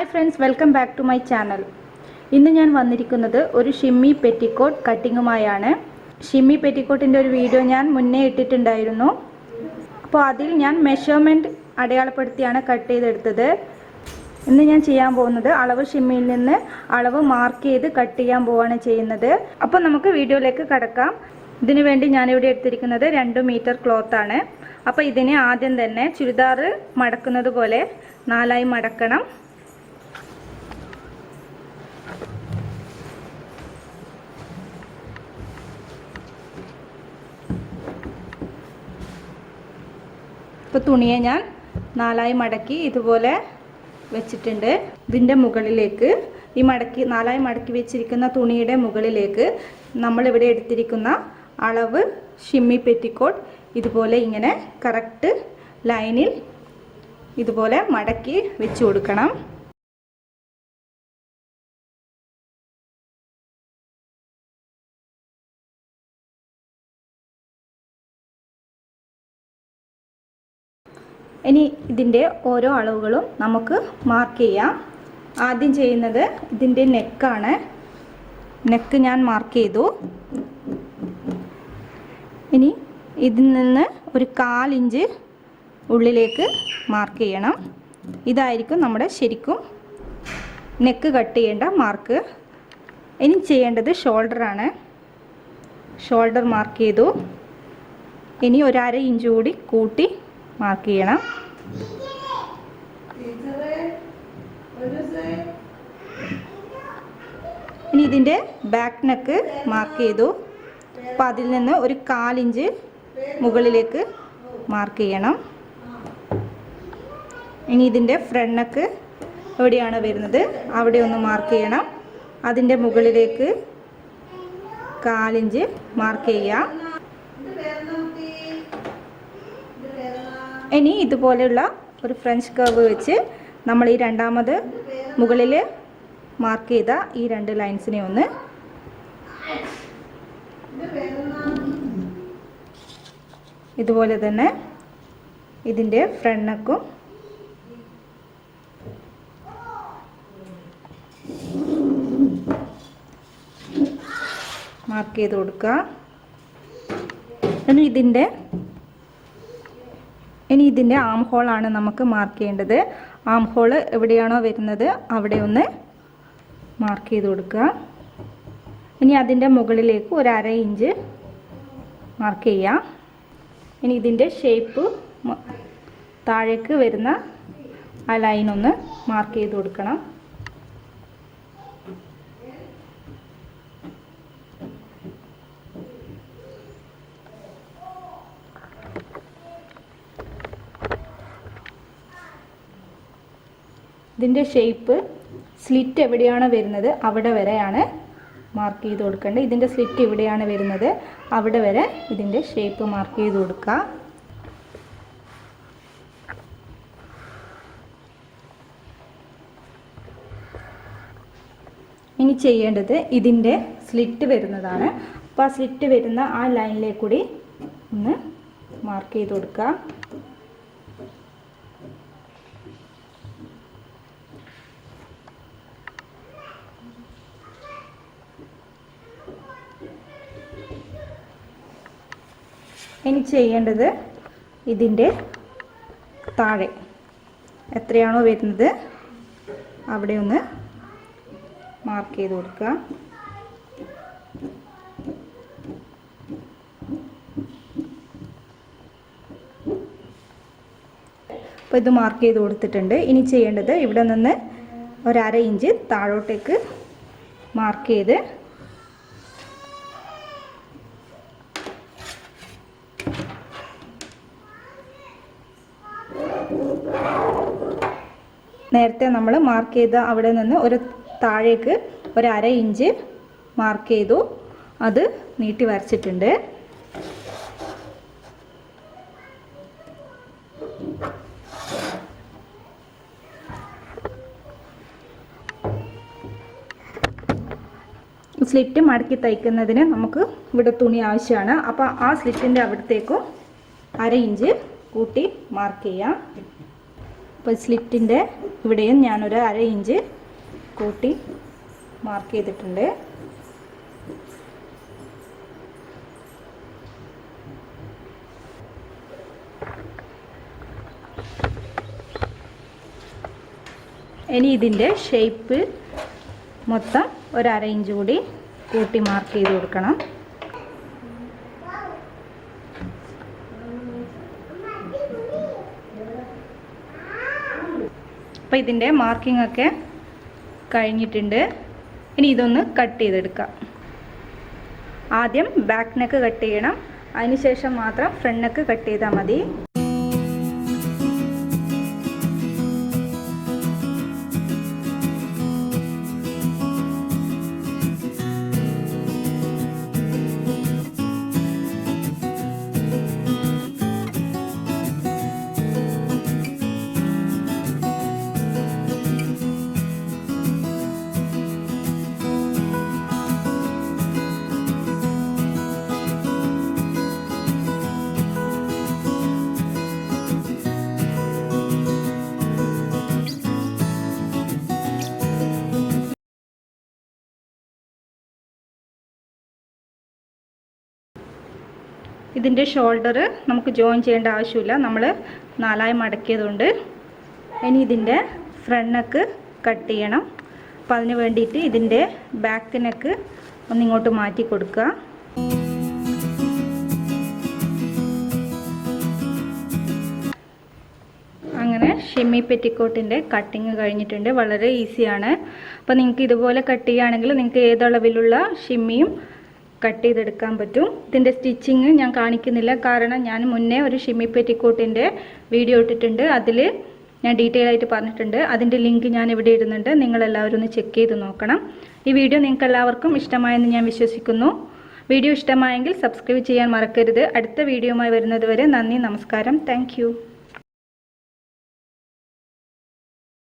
Hi friends, welcome back to my channel. ഇന്ന് ഞാൻ വന്നിരിക്കുന്നത് ഒരു ഷിമ്മി പെറ്റിക്കോട്ട് കട്ടിങ്ങുമായാണ്. ഷിമ്മി പെറ്റിക്കോട്ടിൻ്റെ ഒരു വീഡിയോ ഞാൻ മുന്നേ ഇട്ടിട്ടുണ്ടായിരുന്നു. അപ്പോൾ അതിൽ ഞാൻ മെഷർമെൻറ്റ് അടയാളപ്പെടുത്തിയാണ് കട്ട് ചെയ്തെടുത്തത്. ഇന്ന് ഞാൻ ചെയ്യാൻ പോകുന്നത് അളവ് ഷിമ്മിയിൽ നിന്ന് അളവ് മാർക്ക് ചെയ്ത് കട്ട് ചെയ്യാൻ പോവുകയാണ് ചെയ്യുന്നത്. അപ്പോൾ നമുക്ക് വീഡിയോയിലേക്ക് കടക്കാം. ഇതിനു വേണ്ടി ഞാനിവിടെ എടുത്തിരിക്കുന്നത് 2 മീറ്റർ ക്ലോത്താണ്. അപ്പോൾ ഇതിനെ ആദ്യം തന്നെ ചുരിദാർ മടക്കുന്നത് പോലെ 4ആയി മടക്കണം. ഇപ്പോൾ തുണിയെ ഞാൻ 4ആയി മടക്കി ഇതുപോലെ വെച്ചിട്ടുണ്ട്. ഇതിൻ്റെ മുകളിലേക്ക് ഈ 4ആയി മടക്കി വെച്ചിരിക്കുന്ന തുണിയുടെ മുകളിലേക്ക് നമ്മളിവിടെ എടുത്തിരിക്കുന്ന അളവ് ഷിമ്മി പെറ്റിക്കോട്ട് ഇതുപോലെ ഇങ്ങനെ കറക്റ്റ് ലൈനിൽ ഇതുപോലെ മടക്കി വെച്ച് കൊടുക്കണം. ഇനി ഇതിൻ്റെ ഓരോ അളവുകളും നമുക്ക് മാർക്ക് ചെയ്യാം. ആദ്യം ചെയ്യുന്നത് ഇതിൻ്റെ നെക്കാണ്. നെക്ക് ഞാൻ മാർക്ക് ചെയ്തു. ഇനി ഇതിൽ നിന്ന് ഒരു 1/4 ഇഞ്ച് ഉള്ളിലേക്ക് മാർക്ക് ചെയ്യണം. ഇതായിരിക്കും നമ്മുടെ ശരിക്കും നെക്ക് കട്ട് ചെയ്യേണ്ട മാർക്ക്. ഇനി ചെയ്യേണ്ടത് ഷോൾഡറാണ്. ഷോൾഡർ മാർക്ക് ചെയ്തു. ഇനി ഒരു 1/2 ഇഞ്ച് കൂടി കൂട്ടി മാർക്ക് ചെയ്യണം. ഇനി ഇതിൻ്റെ ബാക്ക് നെക്ക് മാർക്ക് ചെയ്തു. അപ്പോൾ അതിൽ നിന്ന് ഒരു 1/4 ഇഞ്ച് മുകളിലേക്ക് മാർക്ക് ചെയ്യണം. ഇനി ഇതിൻ്റെ ഫ്രണ്ട് നെക്ക് എവിടെയാണ് വരുന്നത് അവിടെ ഒന്ന് മാർക്ക് ചെയ്യണം. അതിൻ്റെ മുകളിലേക്ക് 1/4 ഇഞ്ച് മാർക്ക് ചെയ്യാം. ഇനി ഇതുപോലെയുള്ള ഒരു ഫ്രഞ്ച് കർവ് വെച്ച് നമ്മൾ ഈ രണ്ടാമത് മുകളിൽ മാർക്ക് ചെയ്ത ഈ 2 ലൈൻസിനെ ഒന്ന് ഇതുപോലെ തന്നെ ഇതിൻ്റെ ഫ്രണ്ട് നെക്കും മാർക്ക് ചെയ്ത് കൊടുക്കുക. ഇനി ഇതിൻ്റെ ആം ഹോളാണ് നമുക്ക് മാർക്ക് ചെയ്യേണ്ടത്. ആം ഹോള് എവിടെയാണോ വരുന്നത് അവിടെ ഒന്ന് മാർക്ക് ചെയ്ത് കൊടുക്കുക. ഇനി അതിൻ്റെ മുകളിലേക്ക് ഒരു 1/2 ഇഞ്ച് മാർക്ക് ചെയ്യാം. ഇനി ഇതിൻ്റെ ഷേപ്പ് താഴേക്ക് വരുന്ന ആ ലൈനൊന്ന് മാർക്ക് ചെയ്ത് കൊടുക്കണം. ഇതിൻ്റെ ഷേപ്പ് സ്ലിറ്റ് എവിടെയാണ് വരുന്നത് അവിടെ വരെയാണ് മാർക്ക് ചെയ്ത് കൊടുക്കേണ്ടത്. ഇതിൻ്റെ സ്ലിറ്റ് ഇവിടെയാണ് വരുന്നത് അവിടെ വരെ ഇതിൻ്റെ ഷേപ്പ് മാർക്ക് ചെയ്ത് കൊടുക്കുക. ഇനി ചെയ്യേണ്ടത് ഇതിൻ്റെ സ്ലിറ്റ് വരുന്നതാണ്. അപ്പോൾ ആ സ്ലിറ്റ് വരുന്ന ആ ലൈനിലേക്ക് കൂടി ഒന്ന് മാർക്ക് ചെയ്ത് കൊടുക്കുക. ഇനി ചെയ്യേണ്ടത് ഇതിൻ്റെ താഴെ എത്രയാണോ വരുന്നത് അവിടെ ഒന്ന് മാർക്ക് ചെയ്ത് കൊടുക്കുക. അപ്പോൾ ഇത് മാർക്ക് ചെയ്ത് കൊടുത്തിട്ടുണ്ട്. ഇനി ചെയ്യേണ്ടത് ഇവിടെ നിന്ന് ഒരു 1/2 ഇഞ്ച് താഴോട്ടേക്ക് മാർക്ക് ചെയ്ത് നേരത്തെ നമ്മൾ മാർക്ക് ചെയ്ത അവിടെ നിന്ന് ഒരു താഴേക്ക് ഒരു 1/2 ഇഞ്ച് മാർക്ക് ചെയ്തു. അത് നീട്ടി വരച്ചിട്ടുണ്ട്. സ്ലിറ്റ് മടക്കി തയ്ക്കുന്നതിന് നമുക്ക് ഇവിടെ തുണി ആവശ്യമാണ്. അപ്പോൾ ആ സ്ലിറ്റിൻ്റെ അവിടത്തേക്കും 1/2 ഇഞ്ച് കൂട്ടി മാർക്ക് ചെയ്യാം. അപ്പോൾ സ്ലിറ്റിൻ്റെ ഇവിടെയും ഞാനൊരു 1/2 ഇഞ്ച് കൂട്ടി മാർക്ക് ചെയ്തിട്ടുണ്ട്. ഇനി ഇതിൻ്റെ ഷേപ്പ് മൊത്തം ഒരു 1/2 ഇഞ്ച് കൂടി കൂട്ടി മാർക്ക് ചെയ്ത് കൊടുക്കണം. അപ്പോൾ ഇതിൻ്റെ മാർക്കിംഗ് ഒക്കെ കഴിഞ്ഞിട്ടുണ്ട്. ഇനി ഇതൊന്ന് കട്ട് ചെയ്തെടുക്കാം. ആദ്യം ബാക്ക് നെക്ക് കട്ട് ചെയ്യണം, അതിനുശേഷം മാത്രം ഫ്രണ്ട് നെക്ക് കട്ട് ചെയ്താൽ മതി. ഇതിൻ്റെ ഷോൾഡർ നമുക്ക് ജോയിൻ ചെയ്യേണ്ട ആവശ്യമില്ല, നമ്മൾ 4ആയി മടക്കിയതുകൊണ്ട്. ഇനി ഇതിൻ്റെ ഫ്രണ്ട് നെക്ക് കട്ട് ചെയ്യണം. അപ്പോൾ അതിന് വേണ്ടിയിട്ട് ഇതിൻ്റെ ബാക്ക് നെക്ക് ഒന്നിങ്ങോട്ട് മാറ്റി കൊടുക്കുക. അങ്ങനെ ഷിമ്മി പെറ്റിക്കോട്ടിൻ്റെ കട്ടിങ് കഴിഞ്ഞിട്ടുണ്ട്. വളരെ ഈസിയാണ്. അപ്പോൾ നിങ്ങൾക്ക് ഇതുപോലെ കട്ട് ചെയ്യുകയാണെങ്കിൽ നിങ്ങൾക്ക് ഏതളവിലുള്ള ഷിമ്മിയും കട്ട് ചെയ്തെടുക്കാൻ പറ്റും. ഇതിൻ്റെ സ്റ്റിച്ചിങ് ഞാൻ കാണിക്കുന്നില്ല, കാരണം ഞാൻ മുന്നേ ഒരു ഷിമ്മി പെറ്റിക്കോട്ടിൻ്റെ വീഡിയോ ഇട്ടിട്ടുണ്ട്. അതിൽ ഞാൻ ഡീറ്റെയിൽ ആയിട്ട് പറഞ്ഞിട്ടുണ്ട്. അതിൻ്റെ ലിങ്ക് ഞാൻ ഇവിടെ ഇടുന്നുണ്ട്, നിങ്ങളെല്ലാവരും ഒന്ന് ചെക്ക് ചെയ്ത് നോക്കണം. ഈ വീഡിയോ നിങ്ങൾക്ക് എല്ലാവർക്കും ഇഷ്ടമായെന്ന് ഞാൻ വിശ്വസിക്കുന്നു. വീഡിയോ ഇഷ്ടമായെങ്കിൽ സബ്സ്ക്രൈബ് ചെയ്യാൻ മറക്കരുത്. അടുത്ത വീഡിയോയുമായി വരുന്നത് വരെ നന്ദി, നമസ്കാരം, താങ്ക്